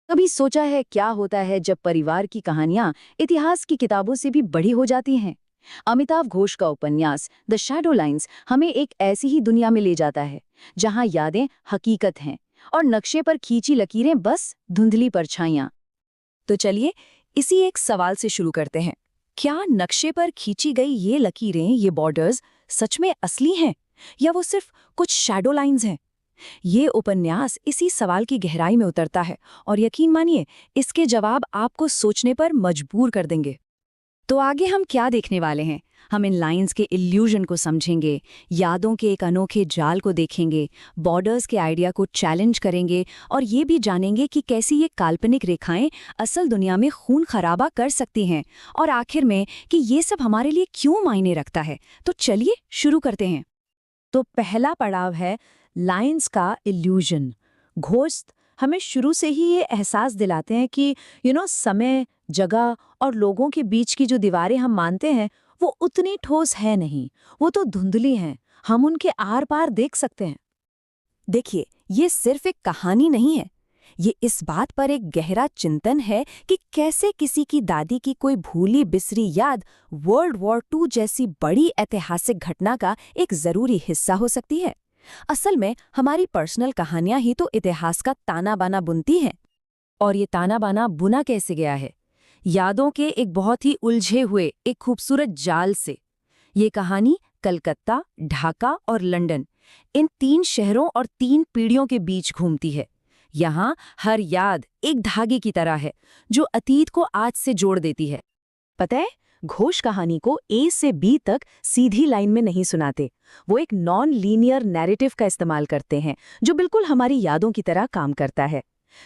कभी सोचा है क्या होता है जब परिवार की कहानियां इतिहास की किताबों से भी बड़ी हो जाती हैं? अमिताव घोष का उपन्यास द शैडो लाइन्स हमें एक ऐसी ही दुनिया में ले जाता है जहां यादें हकीकत हैं और नक्शे पर खींची लकीरें बस धुंधली परछाइयां। तो चलिए इसी एक सवाल से शुरू करते हैं। क्या नक्शे पर खींची गई ये लकीरें, ये बॉर्डर्स सच में असली हैं या वो सिर्फ कुछ शैडो लाइंस हैं? ये उपन्यास इसी सवाल की गहराई में उतरता है और यकीन मानिए इसके जवाब आपको सोचने पर मजबूर कर देंगे। तो आगे हम क्या देखने वाले हैं? हम इन लाइंस के इल्यूजन को समझेंगे, यादों के एक अनोखे जाल को देखेंगे, बॉर्डर्स के आइडिया को चैलेंज करेंगे और ये भी जानेंगे कि कैसी ये काल्पनिक रेखाएं असल दुनिया में खून खराबा कर सकती हैं और आखिर में कि ये सब हमारे लिए क्यों मायने रखता है। तो चलिए शुरू करते हैं। तो पहला पड़ाव है लाइंस का इल्यूजन। घोष हमें शुरू से ही ये एहसास दिलाते हैं कि समय, जगह और लोगों के बीच की जो दीवारें हम मानते हैं वो उतनी ठोस है नहीं, वो तो धुंधली हैं। हम उनके आर पार देख सकते हैं। देखिए, ये सिर्फ एक कहानी नहीं है, ये इस बात पर एक गहरा चिंतन है कि कैसे किसी की दादी की कोई भूली बिसरी याद वर्ल्ड वॉर 2 जैसी बड़ी ऐतिहासिक घटना का एक जरूरी हिस्सा हो सकती है। असल में हमारी पर्सनल कहानियां ही तो इतिहास का ताना बाना बुनती हैं। और ये ताना बाना बुना कैसे गया है? यादों के एक बहुत ही उलझे हुए एक खूबसूरत जाल से। ये कहानी कलकत्ता, ढाका और लंदन, इन 3 शहरों और 3 पीढ़ियों के बीच घूमती है। यहाँ हर याद एक धागे की तरह है जो अतीत को आज से जोड़ देती है। पता है, घोष कहानी को ए से बी तक सीधी लाइन में नहीं सुनाते। वो एक नॉन लीनियर नैरेटिव का इस्तेमाल करते हैं जो बिल्कुल हमारी यादों की तरह काम करता है।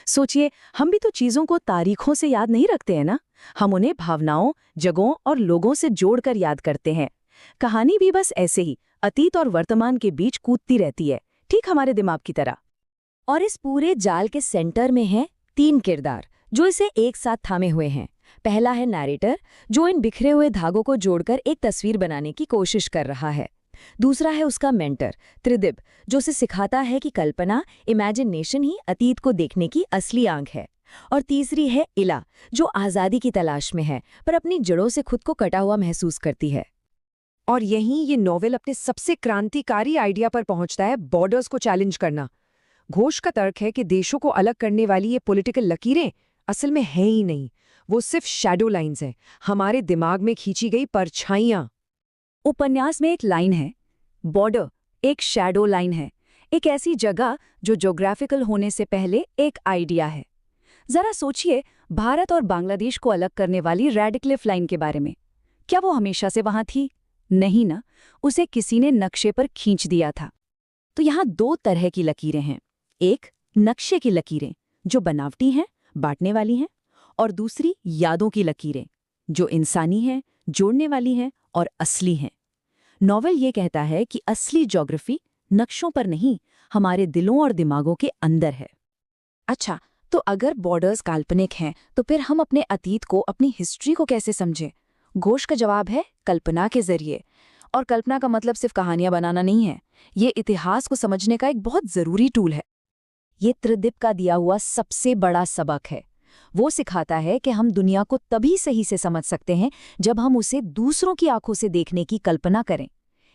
सोचिए, हम भी तो चीजों को तारीखों से याद नहीं रखते हैं ना, हम उन्हें भावनाओं, जगहों और लोगों से जोड़कर याद करते हैं। कहानी भी बस ऐसे ही अतीत और वर्तमान के बीच कूदती रहती है, ठीक हमारे दिमाग की तरह। और इस पूरे जाल के सेंटर में हैं 3 किरदार जो इसे एक साथ थामे हुए हैं। पहला है नैरेटर, जो इन बिखरे हुए धागों को जोड़कर एक तस्वीर बनाने की कोशिश कर रहा है। दूसरा है उसका मेंटर त्रिदिब, जो उसे सिखाता है कि कल्पना, इमेजिनेशन ही अतीत को देखने की असली आंख है। और तीसरी है इला, जो आज़ादी की तलाश में है पर अपनी जड़ों से खुद को कटा हुआ महसूस करती है। और यहीं ये नॉवेल अपने सबसे क्रांतिकारी आइडिया पर पहुंचता है, बॉर्डर्स को चैलेंज करना। घोष का तर्क है कि देशों को अलग करने वाली ये पॉलिटिकल लकीरें असल में है ही नहीं, वो सिर्फ शैडो लाइंस हैं, हमारे दिमाग में खींची गई परछाइयां। उपन्यास में एक लाइन है, बॉर्डर एक शैडो लाइन है, एक ऐसी जगह जो ज्योग्राफिकल होने से पहले एक आइडिया है। जरा सोचिए, भारत और बांग्लादेश को अलग करने वाली रेडिक्लिफ लाइन के बारे में। क्या वो हमेशा से वहां थी? नहीं ना, उसे किसी ने नक्शे पर खींच दिया था। तो यहाँ 2 तरह की लकीरें हैं। एक नक्शे की लकीरें जो बनावटी हैं, बांटने वाली हैं, और दूसरी यादों की लकीरें जो इंसानी हैं, जोड़ने वाली हैं और असली हैं। नॉवेल ये कहता है कि असली ज्योग्राफी नक्शों पर नहीं, हमारे दिलों और दिमागों के अंदर है। अच्छा, तो अगर बॉर्डर्स काल्पनिक हैं तो फिर हम अपने अतीत को, अपनी हिस्ट्री को कैसे समझें? घोष का जवाब है कल्पना के जरिए। और कल्पना का मतलब सिर्फ कहानियां बनाना नहीं है, ये इतिहास को समझने का एक बहुत जरूरी टूल है। ये त्रिदिप का दिया हुआ सबसे बड़ा सबक है। वो सिखाता है कि हम दुनिया को तभी सही से समझ सकते हैं जब हम उसे दूसरों की आंखों से देखने की कल्पना करें।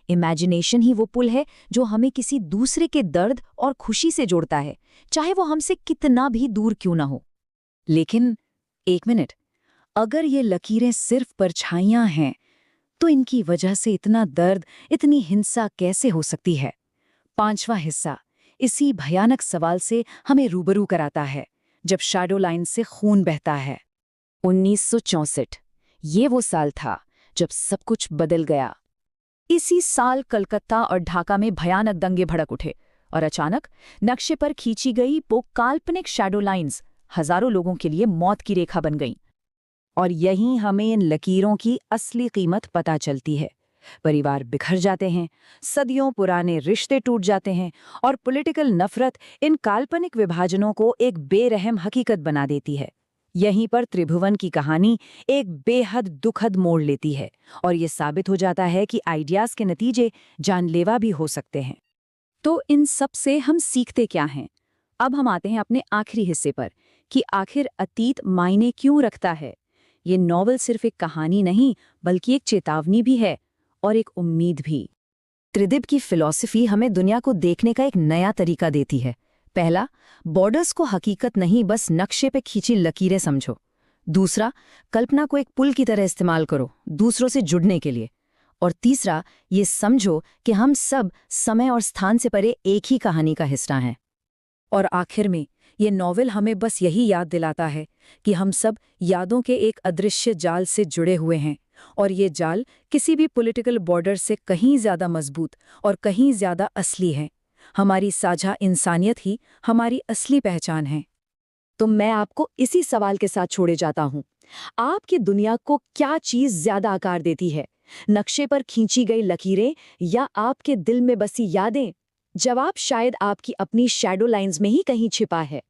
इमेजिनेशन ही वो पुल है जो हमें किसी दूसरे के दर्द और खुशी से जोड़ता है, चाहे वो हमसे कितना भी दूर क्यों ना हो। लेकिन एक मिनट, अगर ये लकीरें सिर्फ परछाइयां हैं तो इनकी वजह से इतना दर्द, इतनी हिंसा कैसे हो सकती है? 5वां हिस्सा इसी भयानक सवाल से हमें रूबरू कराता है, जब शैडो लाइन से खून बहता है। 1964, ये वो साल था जब सब कुछ बदल गया। इसी साल कलकत्ता और ढाका में भयानक दंगे भड़क उठे और अचानक नक्शे पर खींची गई वो काल्पनिक शैडो लाइन्स हजारों लोगों के लिए मौत की रेखा बन गईं। और यहीं हमें इन लकीरों की असली कीमत पता चलती है। परिवार बिखर जाते हैं, सदियों पुराने रिश्ते टूट जाते हैं और पॉलिटिकल नफरत इन काल्पनिक विभाजनों को एक बेरहम हकीकत बना देती है। यहीं पर त्रिभुवन की कहानी एक बेहद दुखद मोड़ लेती है और ये साबित हो जाता है कि आइडियाज के नतीजे जानलेवा भी हो सकते हैं। तो इन सब से हम सीखते क्या हैं? अब हम आते हैं अपने आखिरी हिस्से पर कि आखिर अतीत मायने क्यों रखता है। ये नॉवल सिर्फ एक कहानी नहीं, बल्कि एक चेतावनी भी है और एक उम्मीद भी। त्रिदिप की फिलॉसफी हमें दुनिया को देखने का एक नया तरीका देती है। पहला, बॉर्डर्स को हकीकत नहीं, बस नक्शे पे खींची लकीरें समझो। दूसरा, कल्पना को एक पुल की तरह इस्तेमाल करो, दूसरों से जुड़ने के लिए। और तीसरा, ये समझो कि हम सब समय और स्थान से परे एक ही कहानी का हिस्सा हैं। और आखिर में ये नॉवेल हमें बस यही याद दिलाता है कि हम सब यादों के एक अदृश्य जाल से जुड़े हुए हैं, और ये जाल किसी भी पॉलिटिकल बॉर्डर से कहीं ज्यादा मजबूत और कहीं ज्यादा असली है। हमारी साझा इंसानियत ही हमारी असली पहचान है। तो मैं आपको इसी सवाल के साथ छोड़े जाता हूँ। आपकी दुनिया को क्या चीज ज्यादा आकार देती है, नक्शे पर खींची गई लकीरें या आपके दिल में बसी यादें? जवाब शायद आपकी अपनी शैडो लाइंस में ही कहीं छिपा है।